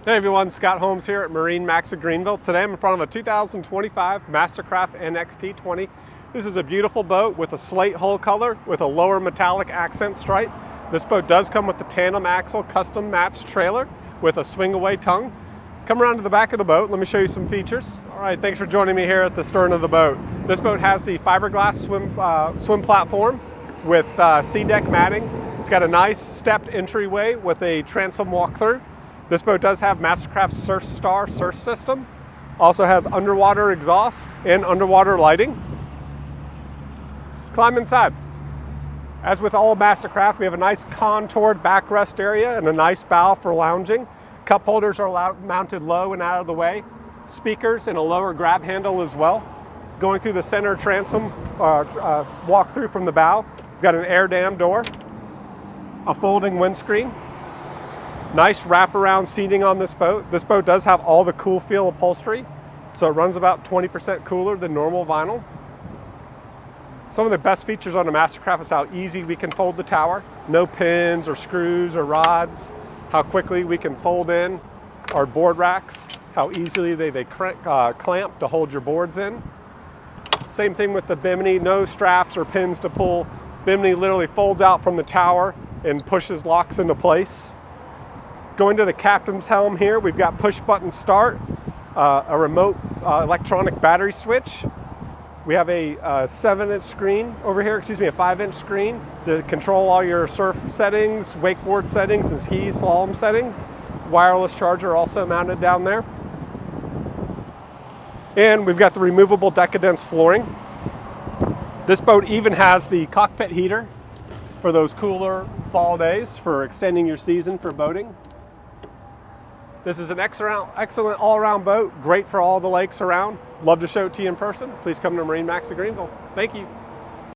Hey everyone, Scott Holmes here at MarineMax Greenville. Today I'm in front of a 2025 MasterCraft NXT20. This is a beautiful boat with a slate hull color with a lower metallic accent stripe. This boat does come with the tandem axle custom matched trailer with a swing away tongue. Come around to the back of the boat, let me show you some features. All right, thanks for joining me here at the stern of the boat. This boat has the fiberglass swim platform with sea deck matting. It's got a nice stepped entryway with a transom walk-through. This boat does have MasterCraft Surf Star surf system. Also has underwater exhaust and underwater lighting. Climb inside. As with all MasterCraft, we have a nice contoured backrest area and a nice bow for lounging. Cup holders are mounted low and out of the way. Speakers and a lower grab handle as well. Going through the center transom walk through from the bow. We've got an air dam door, a folding windscreen. Nice wraparound seating on this boat. This boat does have all the cool feel upholstery, so it runs about 20% cooler than normal vinyl. Some of the best features on the MasterCraft is how easy we can fold the tower. No pins or screws or rods. How quickly we can fold in our board racks. How easily they clamp to hold your boards in. Same thing with the Bimini, no straps or pins to pull. Bimini literally folds out from the tower and locks into place. Going to the captain's helm here, we've got push button start, a remote electronic battery switch. We have a 7-inch screen over here, a 5-inch screen to control all your surf settings, wakeboard settings, and ski slalom settings. Wireless charger also mounted down there. And we've got the removable Decadence flooring. This boat even has the cockpit heater for those cooler fall days for extending your season for boating. This is an excellent all-around boat, great for all the lakes around. Love to show it to you in person. Please come to MarineMax Greenville. Thank you.